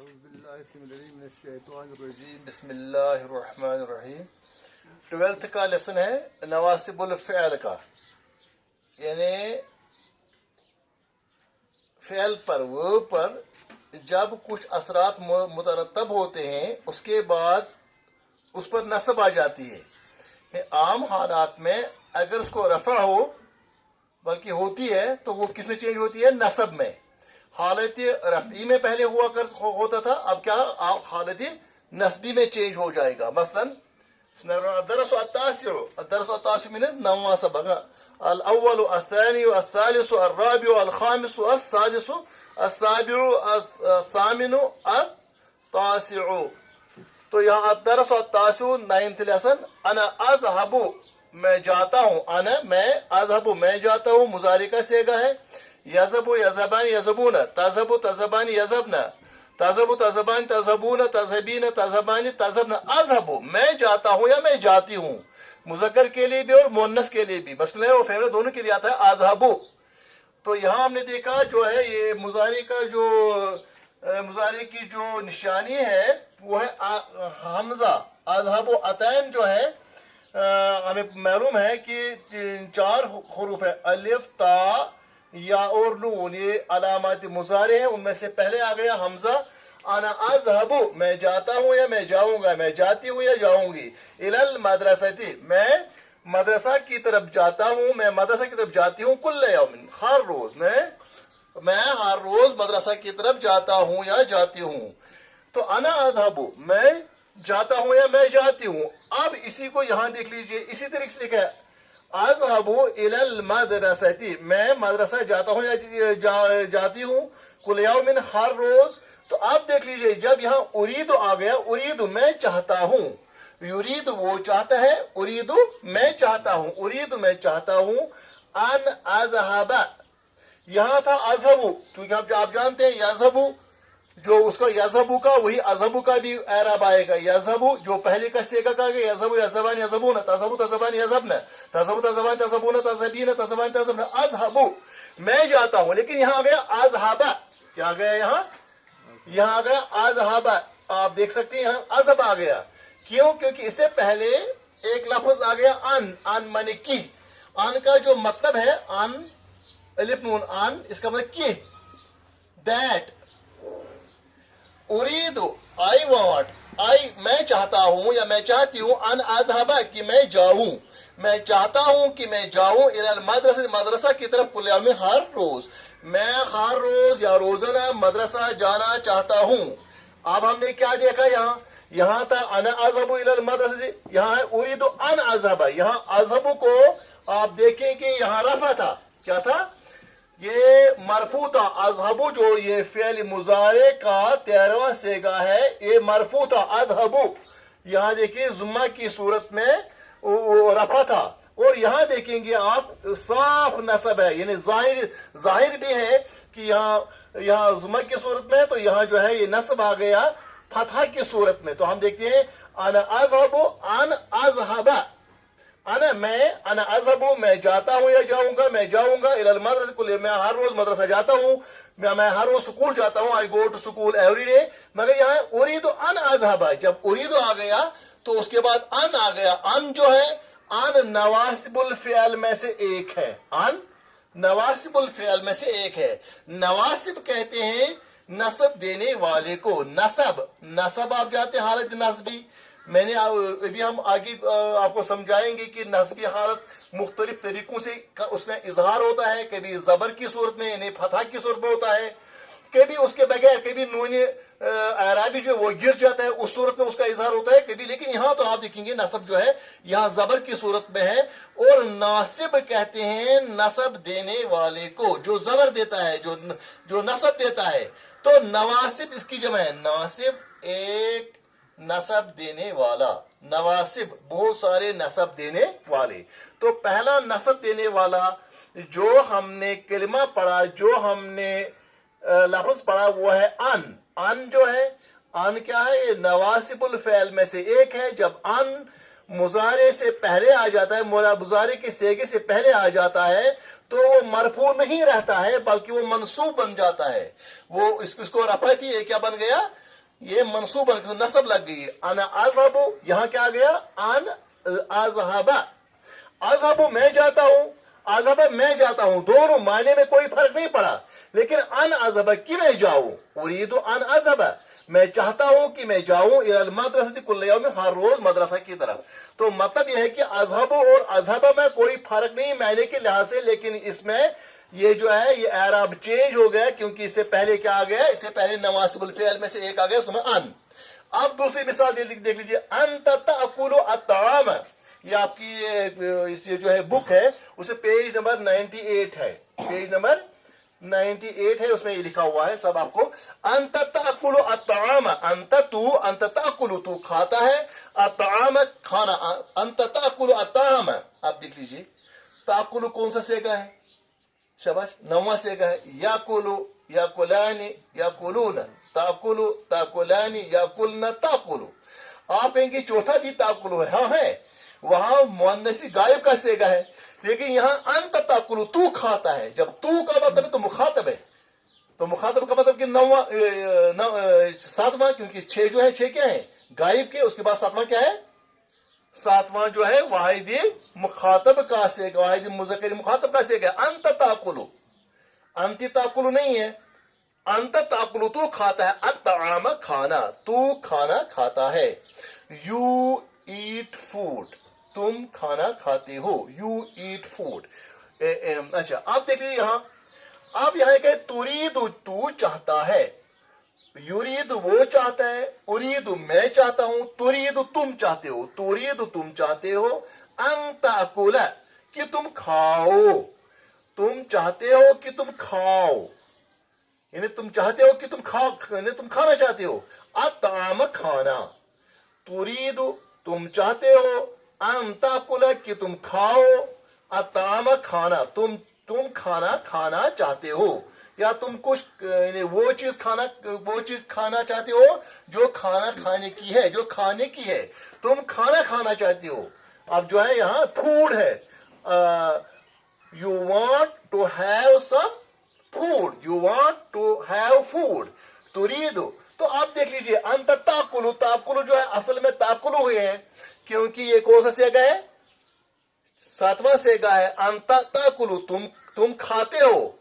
بسم اللہ الرحمن الرحیم۔ 12th کا لیسن ہے نواسب الفعل کا، یعنی فعل پر ورب پر جب کچھ اثرات مترتب ہوتے ہیں اس کے بعد اس پر نصب آ جاتی ہے۔ عام حالات میں اگر اس کو رفع ہو بلکہ ہوتی ہے تو وہ کس میں چینج ہوتی ہے؟ نصب میں۔ حالت رفعی میں پہلے ہوتا تھا، اب کیا حالت نصبی میں چینج ہو جائے گا۔ مثلا الدرس التاسع من نواسب، الاول الثانی الثالث الرابع الخامس السادس السابع الثامن التاسع۔ تو یہاں الدرس التاسع 9th لیسن، انا اذهب میں جاتا ہوں، انا میں، اذهب میں جاتا ہوں مضارع کا صیغہ ہے۔ یذهب یذهبان یذهبون، تذهب تذهبان یذهبن، تذهب تذهبان تذهبون تذهبین تذهبان تذهبن۔ اذهب میں جاتا ہوں یا میں جاتی ہوں، مذکر کے لیے بھی اور مؤنث کے لیے بھی، مسکولین اور فیمنن دونوں کے لیے آتا ہے اذهب۔ تو یہاں ہم نے دیکھا جو ہے یہ مضارع کا جو مضارع کی جو نشانی ہے وہ ہے حمزہ۔ اذهب اتین جو ہے ہمیں معلوم ہے کہ 4 حروف ہے، الف تا یا اور نون، یہ علامات مضارع ہیں، ان میں سے پہلے آ گیا حمزہ۔ انا اذهب میں جاتا ہوں یا میں جاؤں گا، میں جاتی ہوں یا جاؤں گی۔ الی المدرسۃ میں مدرسہ کی طرف جاتا ہوں، میں مدرسہ کی طرف جاتی ہوں۔ کل یوم ہر روز، میں ہر روز مدرسہ کی طرف جاتا ہوں یا جاتی ہوں۔ تو انا اذهب میں جاتا ہوں یا میں جاتی ہوں۔ اب اسی کو یہاں دیکھ لیجئے، اسی طریقے سے لکھا ہے اذهب الى المدرسۃ، میں مدرسہ جاتا ہوں یا جاتی ہوں۔ کل یوم ہر روز۔ تو آپ دیکھ لیجئے جب یہاں ارید آ گیا، ارید میں چاہتا ہوں، یرید وہ چاہتا ہے، ارید میں چاہتا ہوں، ارید میں چاہتا ہوں۔ ان اذهب یہاں تھا اذهب، چونکہ آپ جانتے ہیں یذهب جو اس کا یذهب کا وہی اذهب کا بھی اعراب آئے گا۔ یذهب جو پہلے کا صیغہ کہا گیا، یذهب یذهبان یذهبون، تذهب تذهبان یذهبن، تذهب تذهبان تذهبون تذهبین تذهبان تذهبن۔ اذهب میں جاتا ہوں، لیکن یہاں آ گیا اذهب، کیا آ گیا یہاں آ گیا اذهب۔ آپ دیکھ سکتے ہیں یہاں اذهب آ گیا، کیوں؟ کیونکہ اس سے پہلے ایک لفظ آ گیا ان معنی کی۔ ان کا جو مطلب ہے ان الف نون ان، اس کا مطلب کی، دیٹ۔ ارید آئی وانٹ، میں چاہتا ہوں یا میں چاہتی ہوں، ان اذهب کہ میں جاؤں، میں چاہتا ہوں کہ میں جاؤں، الی المدرسہ مدرسہ کی طرف، کل یوم ہر روز، میں ہر روز یا روزانہ مدرسہ جانا چاہتا ہوں۔ اب ہم نے کیا دیکھا یہاں تھا انا اذهب الی المدرسہ، یہاں ہے ارید ان اذهب۔ یہاں اذهب کو آپ دیکھیں کہ یہاں رفع تھا، کیا تھا؟ یہ مرفوع تھا۔ اذهب جو یہ فعل مضارع کا 13واں صیغہ ہے، یہ مرفوع تھا اذهب۔ یہاں دیکھیں ضمہ کی صورت میں رفع تھا، اور یہاں دیکھیں گے آپ صاف نصب ہے، یعنی ظاہر بھی ہے کہ یہاں ضمہ کی صورت میں، تو یہاں جو ہے یہ نصب آ گیا فتحہ کی صورت میں۔ تو ہم دیکھتے ہیں انا اذهب ان اذهب، انا اذهب میں جاتا ہوں یا جاؤں گا، میں جاؤں گا۔ الی المدرسہ کل، میں ہر روز مدرسہ جاتا ہوں، میں ہر روز سکول جاتا ہوں، I go to school every day. مگر یہاں ارید ان اذهب، جب ارید آ گیا تو اس کے بعد ان آ گیا۔ ان جو ہے ان نواسب الفعل میں سے ایک ہے، ان نواسب الفعل میں سے ایک ہے۔ نواسب کہتے ہیں نصب دینے والے کو۔ نصب آپ جاتے ہیں حالت نصبی، میں نے ابھی ہم آگے آپ کو سمجھائیں گے کہ نصبی حالت مختلف طریقوں سے اس میں اظہار ہوتا ہے، کبھی زبر کی صورت میں یعنی فتح کی صورت میں ہوتا ہے، کبھی اس کے بغیر، کبھی نون اعرابی جو وہ گر جاتا ہے، اس صورت میں اس کا اظہار ہوتا ہے کبھی۔ لیکن یہاں تو آپ دیکھیں گے نصب جو ہے یہاں زبر کی صورت میں ہے، اور ناصب کہتے ہیں نصب دینے والے کو، جو زبر دیتا ہے، جو نصب دیتا ہے۔ تو نواسب اس کی جمع ہے، ناصب ایک نصب دینے والا، نواسب بہت سارے نصب دینے والے۔ تو پہلا نصب دینے والا جو ہم نے کلمہ پڑھا، جو ہم نے لفظ پڑھا، وہ ہے ان جو ہے، ان کیا ہے؟ یہ نواسب الفعل میں سے ایک ہے۔ جب ان مضارع سے پہلے آ جاتا ہے، مضارع کے صیغے سے پہلے آ جاتا ہے، تو وہ مرفوع نہیں رہتا ہے بلکہ وہ منصوب بن جاتا ہے۔ وہ اس کو رفع تھی، یہ کیا بن گیا؟ ये मनसूब बन गया, नसब लग गई। अन अज़हबु, यहाँ क्या आ गया? अन अज़हबा, अज़हबु मैं जाता हूँ, अज़हबा मैं जाता हूँ, दोनों मायने में कोई फर्क नहीं पड़ा। लेकिन अन अज़हबा कि मैं जाऊँ, उरीदु अन अज़हबा मैं चाहता हूँ कि मैं जाऊँ, इलल मदरसति कुल्ल यौम, हर रोज मदरसा की तरफ। तो मतलब यह है कि अज़हबु और अज़हबा में कोई फर्क नहीं मायने के लिहाज से, लेकिन इसमें ये जो है ये एराब चेंज हो गया, क्योंकि इससे पहले क्या आ गया? इससे पहले नवासिबुल फ़िअल में से एक आ गया, उसमें अन। अब दूसरी मिसाल देख लीजिए, अंत तअकुलु अत्ताम, ये आपकी ये जो है बुक है, उसे पेज नंबर 98 है, पेज नंबर 98 है, उसमें ये लिखा हुआ है सब आपको। अंत तअकुलु अत्ताम, अंत तअकुलु तू खाता है, अत्ताम खाना, अंत तअकुलु अत्ताम। आप देख लीजिए तअकुलु कौन सा सेगा है? शाबाश, नौवां सेगा है। याकुलु, याकुलानी, याकुलून, ताकुलु, ताकुलानी, याकुलना, ताकुलु। आप कहेंगे चौथा भी ताकुलु है, हाँ है, वहां मुअन्नसी गायब का सेगा है। लेकिन यहाँ अंत ताकुलु तू खाता है, जब तू का मतलब तो मुखातब है, तो मुखातब का मतलब कि नौवां सातवां, क्योंकि 6 जो है 6 क्या है? गायब के, उसके बाद सातवां क्या है? सातवां जो है वाहिदी मुखातब का से, वाहिदी मुज़क्कर मुखातब का से, अंत ताकुलु, अंति ताकुलु नहीं है, अंत ताकुलु तू खाता है, अत्ताम खाना, तू खाना खाता है। यू ईट फूड, तुम खाना खाते हो, यू ईट फूड। अच्छा आप देख लीजिए यहाँ, अब यहाँ कहे तुरीदु तू चाहता है, युरीदु वो चाहता है, उरीदु मैं चाहता हूं, तुरीदु तुम चाहते हो, तुरीदु तुम चाहते हो, अन ताकुला कि तुम खाओ, तुम चाहते हो कि तुम खाओ, यानी तुम चाहते हो कि तुम खाओ, यानी तुम खाना चाहते हो। अत्ताम खाना, तुरीदु तुम चाहते हो, अन ताकुला कि तुम खाओ, अत्ताम खाना, तुम खाना खाना चाहते हो, या तुम कुछ वो चीज खाना चाहते हो जो खाना खाने की है, जो खाने की है, तुम खाना खाना चाहते हो। अब जो है यहाँ फूड है, you want to have some food, you want to have food, तुरीदु। तो आप देख लीजिए अंत ताकुलु, ताकुलु जो है असल में ताकुलु हुए हैं, क्योंकि ये कौन सा सेगा है? सातवां सेगा है। अंत ताकुलु तुम खाते हो,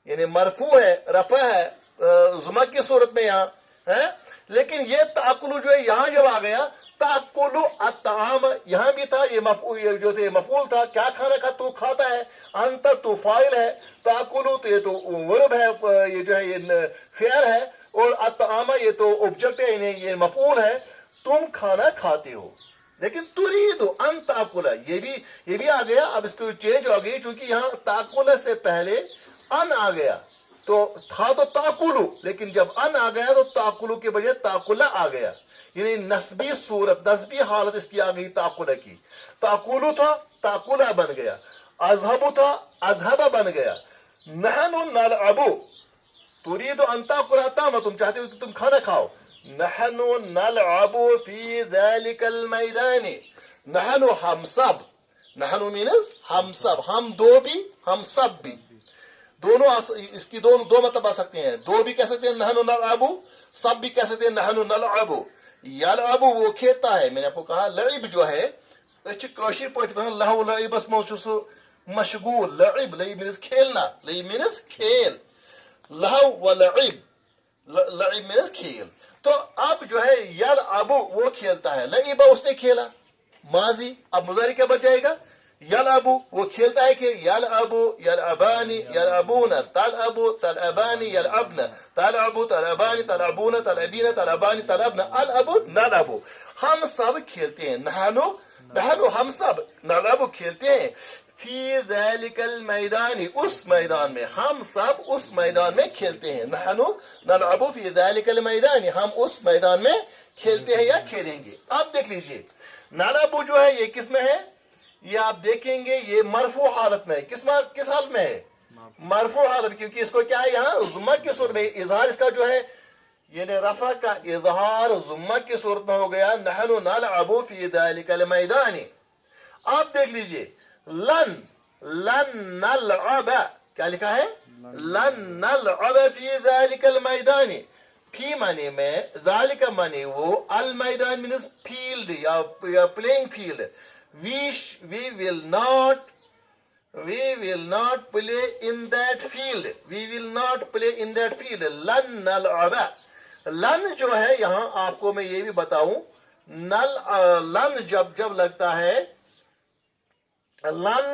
यानी मरफू है, रफा है जुमा की सूरत में यहाँ है। लेकिन ये ताकुलु जो है यहाँ जब आ गया, ताकुलु अत्ताम यहाँ भी था, ये मफूल था, क्या खाना खा, तू खाता है, अंत तू फाइल है, ताकुलु तो ये तो वर्ब है, ये जो है ये फेयर है, और अत्तामा ये तो ऑब्जेक्ट है, ये मफूल है, तुम खाना खाते हो। लेकिन तुरीदु अन ताकुला ये भी आ गया। अब इसको चेंज हो गई, क्योंकि यहाँ ताकुला से पहले अन आ गया, तो था तो ताकुलु, लेकिन जब अन आ गया तो ताकुलु के बजाय ताकुला आ गया, यानी नस्बी सूरत, नस्बी हालत इसकी आ गई ताकुला की। ताकुलु था, ताकुला बन गया, अज़हबु था, अज़हबा बन गया। नहनु नलअबु, तुरीदु अन ताकुला तामा, तुम चाहते हो कि तुम खाना खाओ, नहनु नलअबु फी ज़ालिकल मैदानी, नहनु हम सब, नहनु मीन्स हम सब, हम दो भी हम सब भी, दोनों इसकी दो मतलब आ सकते हैं, दो भी कह सकते हैं नहनु नलअबु, सब भी कह सकते हैं नहनु नलअबु। यलअबु वो खेलता है, मैंने आपको कहा लइब जो है कशीर पॉइंट लहु लइबस मौजूसु मशगूल, लइब मीन्स खेलना, लइब मीन्स खेल, लहु व लइब, लइब मीन्स खेल। तो अब जो है यलअबु वो खेलता है, लइब उसने खेला माजी, अब मुजारी क्या बच जाएगा? यलअबु वो खेलता है कि यलअबु यलअबानी यलअबूना, तलअबु तलअबानी यलअबना, तलअबु तलअबानी तलअबूना तलअबीना तलअबानी तलअबना, अलअबु नलअबु, हम सब खेलते हैं, नहनु हम सब, नलअबु खेलते हैं, फी ज़ालिकल मैदानी उस मैदान में, हम सब उस मैदान में खेलते हैं, नहनु नलअबु फी ज़ालिकल मैदानी, हम उस मैदान में खेलते हैं या खेलेंगे। अब देख लीजिए नलअबु जो है ये किस में है? ये आप देखेंगे ये मरफू हालत में है, किस हालत में है? मरफू हालत, क्योंकि इसको क्या है यहाँ जुम्मा की सूरत में इजहार, इसका जो है ये रफा का इजहार जुम्मा की सूरत में हो गया, नहनु नलअबु फी ज़ालिकल मैदानी। आप देख लीजिए लन नलअब, क्या लिखा है? लन नलअब फी ज़ालिकल मैदानी, फी माने में, ज़ालिका माने वो, अल मैदान मीन्स फील्ड या playing field. We will not play in that field. We will not play in that field. लन नलअब. लन जो है यहाँ आपको मैं ये भी बताऊं, लन जब लगता है, लन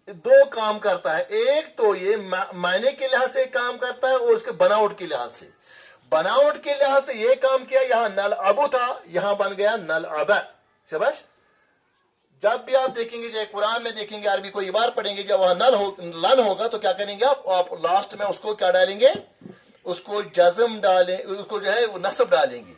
दो काम करता है. एक तो ये मायने के लिहाज से काम करता है और उसके बनावट के लिहाज से. बनावट के लिहाज से ये काम किया, यहाँ नल अबू था, यहाँ बन गया नल अब. शाबाश. जब भी आप देखेंगे, चाहे कुरान में देखेंगे, अरबी कोई बार पढ़ेंगे, जब वहां लन होगा तो क्या करेंगे आप लास्ट में उसको क्या डालेंगे, उसको जज़म डालें, उसको जो है वो नस्ब डालेंगे.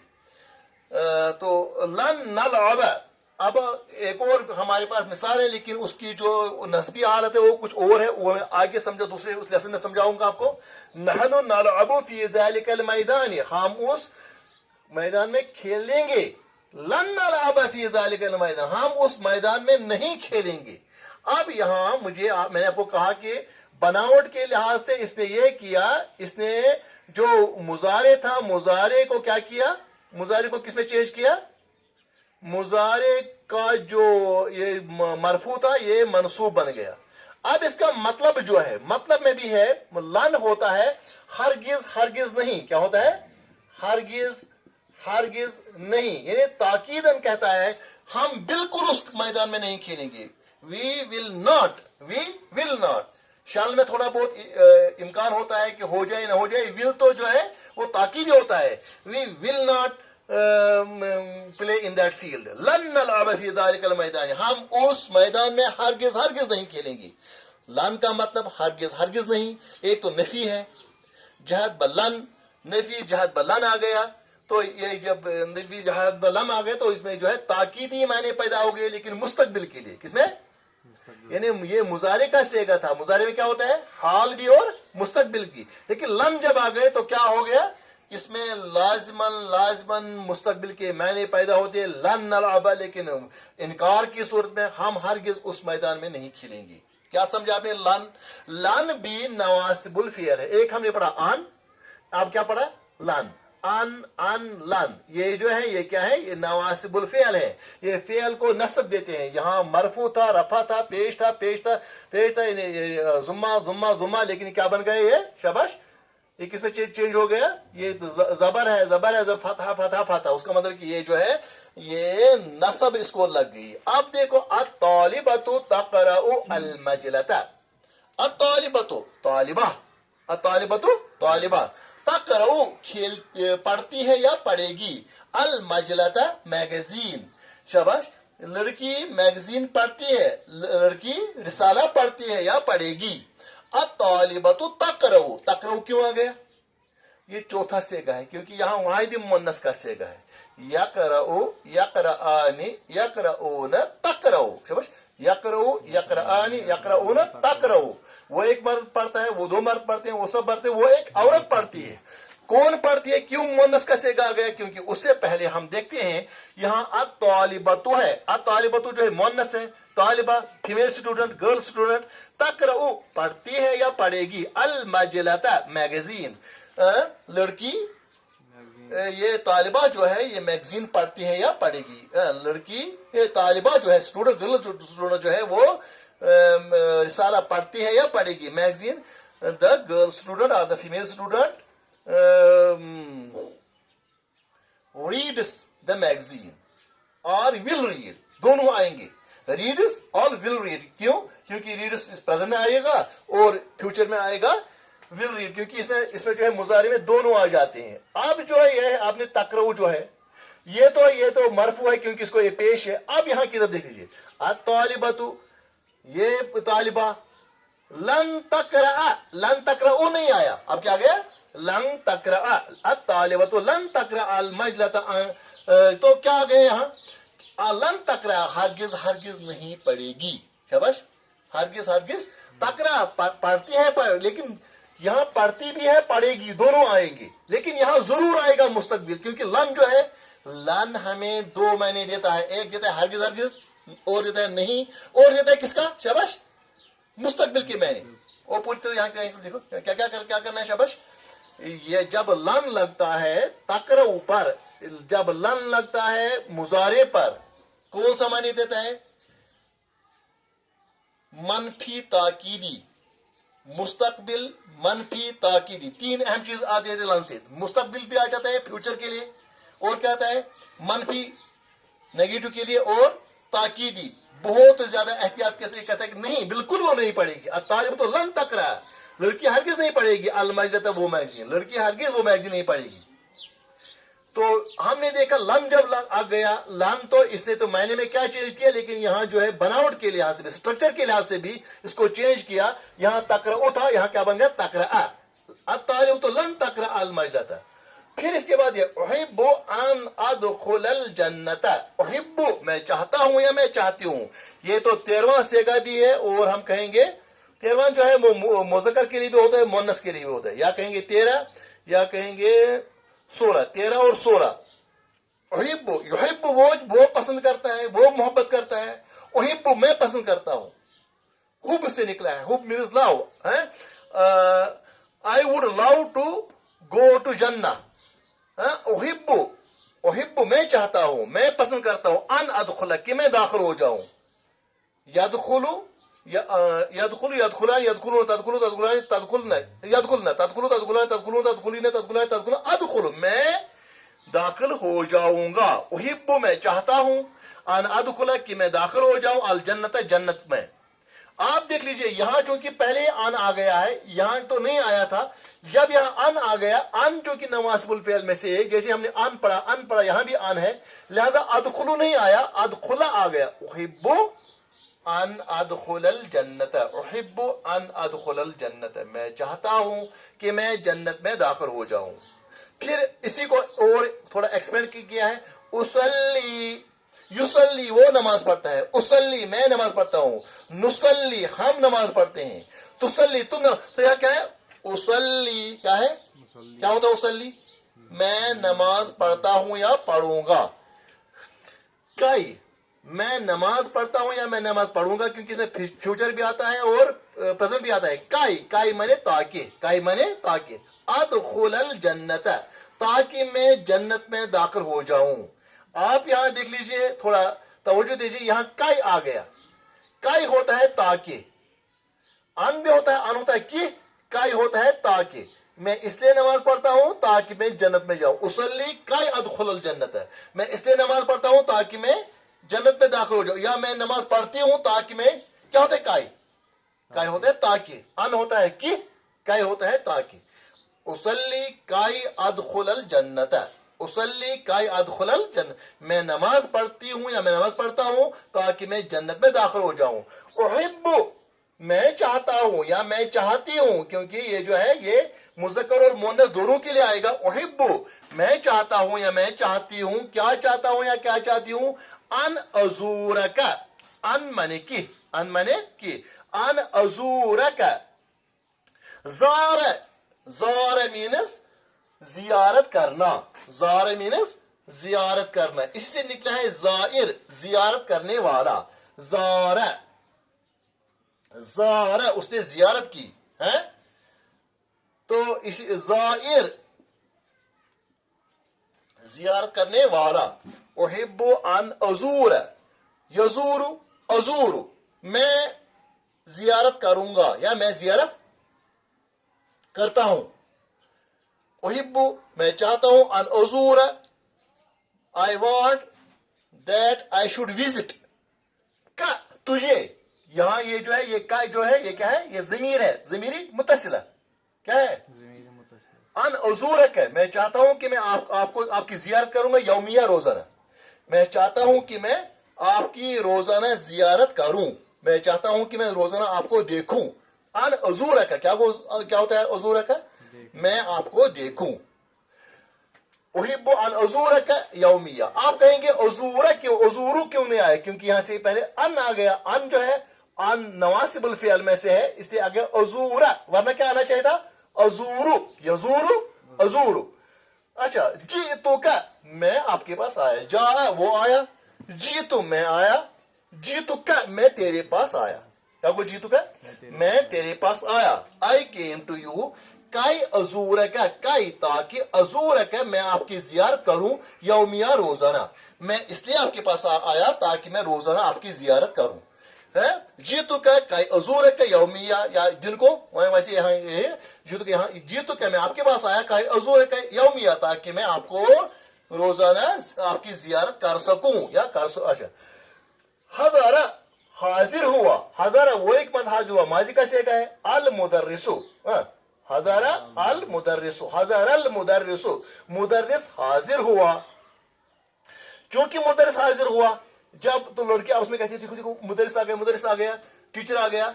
तो लन नल अब. अब एक और हमारे पास मिसाल है, लेकिन उसकी जो नस्बी हालत है वो कुछ और है, वो मैं आगे समझो, दूसरे उस लेसन में समझाऊंगा आपको. नहनु नलअबु फी ज़ालिकल मैदान, हम उस मैदान में खेलेंगे. लन नलअब फी ज़ालिकल मैदान, हम उस मैदान में नहीं खेलेंगे. अब यहां मैंने आपको कहा कि बनावट के लिहाज से इसने ये किया, इसने जो मुजारे था, मुजारे को क्या किया, मुजारे को किसने चेंज किया, मुजारे का जो ये मरफू था ये मनसूब बन गया. अब इसका मतलब जो है, मतलब में भी है, लन होता है हरगिज हरगिज नहीं. क्या होता है, हरगिज हरगिज नहीं, यानी ताकीदन कहता है हम बिल्कुल उस मैदान में नहीं खेलेंगे. We will not. शाल में थोड़ा बहुत इम्कान होता है कि हो जाए ना हो जाए. विल तो जो है वो ताकीद होता है. We will not play in that field. लन नलअब फी ज़ालिकल मैदान, हम उस मैदान में हरगिज हरगिज नहीं खेलेंगे. लन का मतलब हरगिज हरगिज नहीं. एक तो नफी है, जहद बलन, नफी जहद बलन आ गया, तो ये जब नफी जहद बलन आ गया तो इसमें जो है ताकीदी माने पैदा हो गए, लेकिन मुस्तकबिल के लिए. किसमें, यानी ये मुजारे का सेगा था. मुजारे में क्या होता है, हाल भी और मुस्तकबिल की. लेकिन लन जब आ गए तो क्या हो गया, इसमें लाजमन मुस्तकबिल के मायने पैदा होते हैं. लन नलअब, लेकिन इनकार की सूरत में हम हरगिज उस मैदान में नहीं खेलेंगे. क्या समझा आपने. लन भी नवासिबुल फियल है. एक हमने पढ़ा आन, अब क्या पढ़ा, लन. अन लन, ये जो है ये क्या है, ये नवासिबुल फियल है. ये फियल को नस्ब देते हैं. यहाँ मरफू था, रफा था, पेश था, जुम्मा, लेकिन क्या बन गए ये, शाबाश. ये किसमें चेंज हो गया, ये जबर है, जब फतहा. उसका मतलब कि ये जो है ये नसब इसको लग गई. अब देखो, अत्तालिबतु तक़रउ अल मजलता. अत्तालिबतु तालिबा, अत्तालिबतु तालिबा, तक़रउ खेल पढ़ती है या पढ़ेगी, अल मजलता मैगजीन. शाबाश. लड़की मैगजीन पढ़ती है, लड़की रिसाला पढ़ती है या पढ़ेगी. अत्तालिबतु तक़रउ, तक़रउ क्यों आ गया, ये चौथा सेगा है, क्योंकि यहाँ वाहिद मुन्नस का सेगा है. यक़रउ, यक़रआनी, यक़रऊन, तक़रउ. शाबाश. यक़रउ, यक़रआनी, यक़रऊन, तक़रउ. वो एक मर्द पढ़ता है, वो दो मर्द पढ़ते हैं, वो सब पढ़ते हैं, वो एक औरत पढ़ती है. कौन पढ़ती है, क्यों मुन्नस का सेगा आ गया, क्योंकि उससे पहले हम देखते हैं यहाँ अत्तालिबतु है. अत्तालिबतु जो है मुन्नस है, तालिबा फीमेल स्टूडेंट, गर्ल स्टूडेंट. तक़रउ पढ़ती है या पढ़ेगी, अल मजलता मैगजीन, लड़की, ये तालिबा जो है ये मैगजीन पढ़ती है या पढ़ेगी. लड़की, ये तालिबा जो है स्टूडेंट, गर्ल स्टूडेंट जो है वो रिसाला पढ़ती है या पढ़ेगी. मैगजीन, द गर्ल स्टूडेंट और the female student reads the magazine और विल रीड, दोनों आएंगे. रीड्स और विल रीड. क्यों, क्योंकि रीड्स प्रेजेंट में आएगा और फ्यूचर में आएगा विल रीड, क्योंकि इसमें जो है मुजारे में दोनों आ जाते हैं. अब जो है ये आपने तक़रउ जो है ये तो मरफू है, क्योंकि इसको ये पेश है. अब यहाँ की तरफ देख लीजिए, अत्तालिबतु, ये तालिबा. लन तक़रउ नहीं आया, अब क्या गया, लन तक़रअ. अत्तालिबतु लन तक़रअ अल मजलता, तो क्या गए यहाँ, लन तक़रअ हरगिज हरगिज नहीं पढ़ेगी. शाबाश. हरगिज हरगिज तक़रअ पढ़ती है, लेकिन यहाँ पढ़ती भी है, पढ़ेगी, दोनों आएंगे. लेकिन यहाँ जरूर आएगा मुस्तकबिल, क्योंकि लन जो है, लन हमें दो महीने देता है. एक देता है हरगिज हरगिज, और देता है नहीं, और देता है किसका, शाबाश, मुस्तकबिल के महीने. और पूरी तरह यहाँ देखो क्या करना है. शाबाश. یہ جب لن لگتا ہے تقرأ پر، جب لن لگتا ہے مضارع پر، کون سا معنی دیتا ہے؟ منفی تاکیدی، مستقبل منفی تاکیدی، تین اہم چیز آتی ہے لن سے. مستقبل بھی آ جاتا ہے فیوچر کے لیے، اور کیا آتا ہے منفی نیگیٹو کے لیے، اور تاکیدی بہت زیادہ احتیاط کے ساتھ کہتا ہے کہ نہیں بالکل وہ نہیں پڑے گی. الطالب تو لن تقرأ، لڑکی ہرگز نہیں پڑھے گی المجلۃ وہ میگزین، لڑکی ہرگز وہ میگزین نہیں پڑھے گی. تو ہم نے دیکھا لن جب آ گیا، لن تو اس نے تو معنی میں کیا چینج کیا، لیکن یہاں جو ہے بناوٹ کے لحاظ سے بھی، اسٹرکچر کے لحاظ سے بھی اس کو چینج کیا. یہاں تقرأ تھا، یہاں کیا بن گیا تقرأ. الطالب تو لن تقرأ المجلۃ. پھر اس کے بعد یہ احب ان ادخل الجنت، احب میں چاہتا ہوں یا میں چاہتی ہوں. یہ تو 13واں سیگا بھی ہے، اور ہم کہیں گے 13واں جو ہے وہ مذکر کے لیے بھی ہوتا ہے، مؤنث کے لیے بھی ہوتا ہے. یا کہیں گے 13 یا کہیں گے 16، 13 اور 16. احب یحب وہ پسند کرتا ہے، وہ محبت کرتا ہے. احب میں پسند کرتا ہوں، حب سے نکلا ہے، حب means love. I would love to go to جنہ. احب احب میں چاہتا ہوں، میں پسند کرتا ہوں، ان ادخل کہ میں داخل ہو جاؤں. یدخلو یدخلو یدخلان یدخلون تدخلو تدخلان تدخلن یدخلن تدخلو تدخلان تدخلون تدخلین تدخلان تدخلن ادخل میں داخل ہو جاؤں گا. احب میں چاہتا ہوں، ان ادخل کہ میں داخل ہو جاؤں الجنت جنت میں. آپ دیکھ لیجئے یہاں چونکہ پہلے ان آ گیا ہے، یہاں تو نہیں آیا تھا. جب یہاں ان آ گیا، ان چونکہ نواسب الفعل میں سے ایک، جیسے ہم نے ان پڑھا یہاں بھی ان ہے، لہذا ادخلو نہیں آیا، ادخل آ گیا. احب ان ادخل الجنت، احب ان ادخل الجنت میں چاہتا ہوں کہ میں جنت میں داخل ہو جاؤں. پھر اسی کو اور تھوڑا ایکسپینڈ کیا ہے. اصلی یصلی وہ نماز پڑھتا ہے، اصلی میں نماز پڑھتا ہوں، نصلی ہم نماز پڑھتے ہیں، تصلی تم نماز. تو یہاں کیا ہے؟ اصلی کیا ہے؟ کیا ہوتا ہے اصلی؟ میں نماز پڑھتا ہوں یا پڑھوں گا. کائی میں نماز پڑھتا ہوں یا میں نماز پڑھوں گا، کیونکہ اس میں فیوچر بھی آتا ہے اور پریزنٹ بھی آتا ہے. کائی مانے تاکہ، کائی مانے تاکہ. ادخل الجنت تاکہ میں جنت میں داخل ہو جاؤں. آپ یہاں دیکھ لیجئے، تھوڑا توجہ دیجئے، یہاں کائی آ گیا. کائی ہوتا ہے تاکہ، ان بھی ہوتا ہے، ان ہوتا ہے کہ، کائی ہوتا ہے تاکہ. میں اس لیے نماز پڑھتا ہوں تاکہ میں جنت میں جاؤں. اصلی کائی ادخل الجنت ہے، میں اس لیے نماز پڑھتا ہوں تاکہ میں جنت میں داخل ہو جاؤں. یا میں نماز پڑھتی ہوں تاکہ میں، کیا ہوتا ہے کائی؟ کائی ہوتا ہے تاکہ، ان ہوتا ہے کہ، کائی ہوتا ہے تاکہ. اصلی کائی ادخل الجنت، اصلی کائی ادخل الجنت میں نماز پڑھتی ہوں یا میں نماز پڑھتا ہوں تاکہ میں جنت میں داخل ہو جاؤں. احب میں چاہتا ہوں یا میں چاہتی ہوں، کیونکہ یہ جو ہے یہ مذکر اور مؤنث دونوں کے لیے آئے گا. احب میں چاہتا ہوں یا میں چاہتی ہوں، کیا چاہتا ہوں یا کیا چاہتی ہوں؟ ان ازورک، ان منے کی، ان منے کی، ان ازورک. زار، زار مینس زیارت کرنا، زار مینس زیارت کرنا. اسی سے نکلا ہے زائر، زیارت کرنے والا. زار، زار اس نے زیارت کی ہے، تو اسی زائر زیارت کرنے والا. احب ان ازور، یزور، ازور میں زیارت کروں گا یا میں زیارت کرتا ہوں. احب میں چاہتا ہوں، ان ازور I want that I should visit. کا تجھے، یہاں یہ جو ہے یہ کا جو ہے یہ کیا ہے؟ یہ ضمیر ہے، ضمیری متصلہ. کیا ہے؟ ان ازورک ہے، میں چاہتا ہوں کہ میں آپ کو آپ کی زیارت کروں گا یومیہ، روزانہ. میں چاہتا ہوں کہ میں آپ کی روزانہ زیارت کروں، میں چاہتا ہوں کہ میں روزانہ آپ کو دیکھوں. ان ازورک کیا ہوتا ہے؟ ازورک میں آپ کو دیکھوں. احب ان ازورک یومیہ. آپ کہیں گے ازورک کیوں، ازورو کیوں نہیں آئے؟ کیونکہ یہاں سے پہلے ان آ گیا. ان جو ہے ان نواسب الفعل میں سے ہے، اس لیے آ گیا ازورا، ورنہ کیا آنا چاہیے تھا؟ ازورو، یزورو، ازورو. اچھا، جئتو کا میں آپ کے پاس آیا، جا وہ آیا، جئتو میں آیا، جئتو کا میں تیرے پاس آیا. کیا کو جئتو کا میں تیرے پاس آیا. I came to you काई अजूर का काई, ताकि अजूर का मैं आपकी जियारत करूं यौमिया रोजाना, मैं इसलिए आपके पास आया ताकि मैं रोजाना आपकी जियारत करूं है। जीतु का काई अजूर का यौमिया, या दिन को वैसे यहाँ जीतु के यहाँ जीतु का मैं आपके पास आया काई अजूर का यौमिया, ताकि मैं आपको रोजाना आपकी जियारत कर सकूं या कर सकूं। अच्छा, हज़ारा हाजिर हुआ, हज़ारा वो एक मत हाजिर हुआ, माजी का से है अल मुदर्रिसु, हज़ारा अल मुदर्रिसु, हज़ारा अल मुदर्रिसु, मुदर्रिस हाजिर हुआ। क्योंकि मुदर्रिस हाजिर हुआ, जब तो लड़की आपस में कहती है देखो देखो मुदर्रिस आ गया, मुदर्रिस आ गया, टीचर आ गया,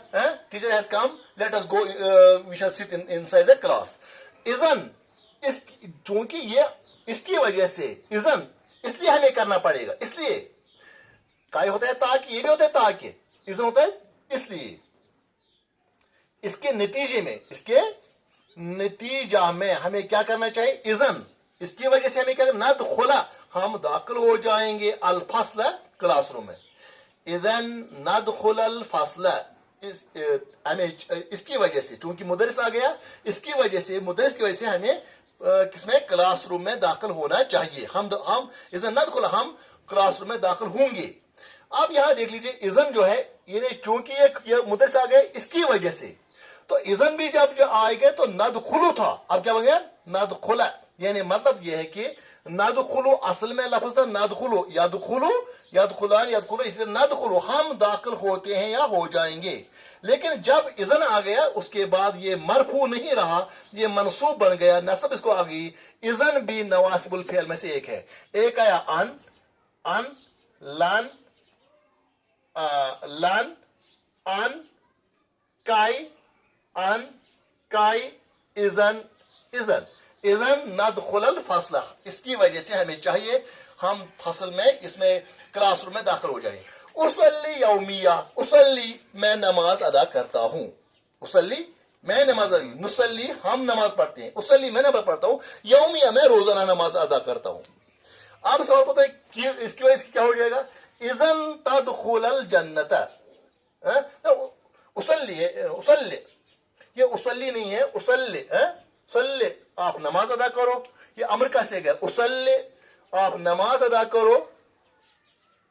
teacher has come, let us go, we shall sit inside the class. इज़न इस, क्योंकि ये इसकी वजह से, इज़न इसलिए हमें करना पड़ेगा, इसलिए काय होता है ताकि, ये भी होता है ताकि, इज़न होता है इसलिए। इसके नतीजे में, इसके नतीजा में हमें क्या करना चाहिए, इज़न इसकी वजह से हमें क्या करना, नदखुला हम दाखिल हो जाएंगे, अल फस्ल क्लासरूम में, इज़न नदखुल अल फस्ल, हमें इसकी वजह से, चूंकि मुदरिस आ गया, इसकी वजह से, मुदरिस की वजह से हमें किसमें, क्लासरूम में दाखिल होना चाहिए। हम इज़न नदखुल, हम क्लासरूम में दाखिल होंगे। अब यहां देख लीजिए, इज़न जो है ये चूंकि ये मुदरिस आ गए इसकी वजह से, तो इज़न भी जब जो आएगा तो नदखुलु था, अब क्या बन गया नदखुला, यानी मतलब ये है कि नदखुलु असल में लफ्ज़ था नदखुलु, यदखुलु यदखुलान यदखुलु, इसलिए नदखुलु हम दाखिल होते हैं या हो जाएंगे। लेकिन जब इज़न आ गया उसके बाद ये मरफू नहीं रहा, ये मनसूब बन गया, नस्ब इसको आ गई। इज़न भी नवासिबुल फ़िअल में से एक है। एक आया अन, अन, लन, लन, अन, काई, अन, काई, इज़न, इज़न, इज़न नदखुलल फस्ल, इसकी वजह से हमें चाहिए हम फसल में, इसमें क्लासरूम में दाखिल हो जाए। उसल्ली यौमिया, उसल्ली मैं नमाज अदा करता हूँ, उसल्ली मैं नमाज, नुसल्ली हम नमाज पढ़ते हैं, उसल्ली मैं नमाज पढ़ता हूँ, यौमिया मैं रोजाना नमाज अदा करता हूँ। आप सवाल पता है कि इसकी वजह से क्या हो जाएगा, इज़न तदखुलल जन्नत, उसल्ली है, उसल्ली, ये उसल्ली नहीं है, उसल्ली है, उसल्ली आप नमाज अदा करो, ये अमर का से गया, उसल्ली आप नमाज अदा करो,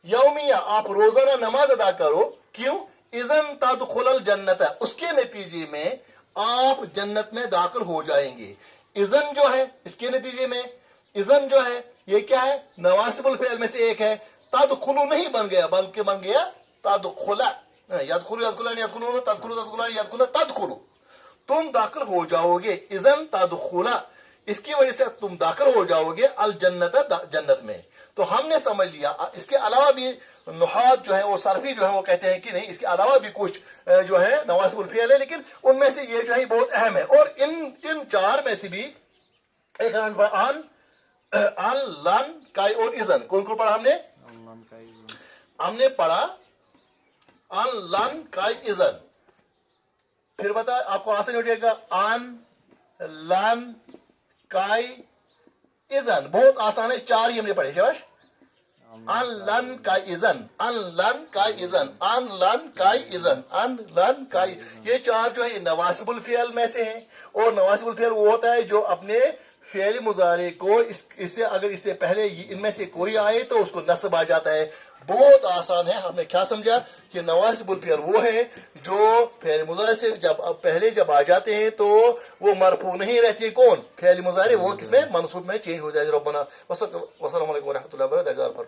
यौमिया आप रोजाना नमाज अदा करो, क्यों, इज़न तदखुलल जन्नत, उसके नतीजे में आप जन्नत में दाखिल हो जाएंगे। इज़न जो है इसके नतीजे में, इज़न जो है ये क्या है, नवासिबुल फ़िअल में से एक है। तदखुलु नहीं बन गया बल्कि बन गया तदखुला, यदखुलु यदखुलान यदखुलून, तदखुलु तदखुलान यदखुलून, तदखुलु तुम दाखिल हो जाओगे, इज़न तदखुला इसकी वजह से तुम दाखिल हो जाओगे अल जन्नत, जन्नत में। तो हमने समझ लिया, इसके अलावा भी नुहात जो है वो सरफी जो है वो कहते हैं कि नहीं, इसके अलावा भी कुछ जो है नवासिबुल फ़िअल है, लेकिन उनमें से ये जो है बहुत अहम है। और इन चार में से भी एक अन, लन, काई और इज़न, कौन कौन पढ़ा हमने, हमने पढ़ा अन, लन, काई, इज़न। फिर बता आपको आसान हो जाएगा, अन, लन, काई, इज़न, बहुत आसान है, चार ही हमने पढ़े शाबाश। अन, लन, काई, इज़न, अन, लन, काई, इज़न, अन, लन, काई, इज़न, अन, लन, काई, ये चार जो है नवासिबुल फ़िअल में से हैं। और नवासिबुल फ़िअल वो होता है जो अपने फ़िअल मुज़ारे को इससे अगर इससे पहले इनमें से कोई आए तो उसको नस्ब आ जाता है। बहुत आसान है। हमने क्या समझा कि नवासिबुल फ़िअल वो है जो फ़िअल मुज़ारे से जब आ जाते हैं तो वो मरफू नहीं रहती है। कौन, फ़िअल मुज़ारे, वो किसमें, मनसूब में चेंज हो जाए। रब्बना वस्सलामु अलैकुम व रहमतुल्लाहि व बरकातहू।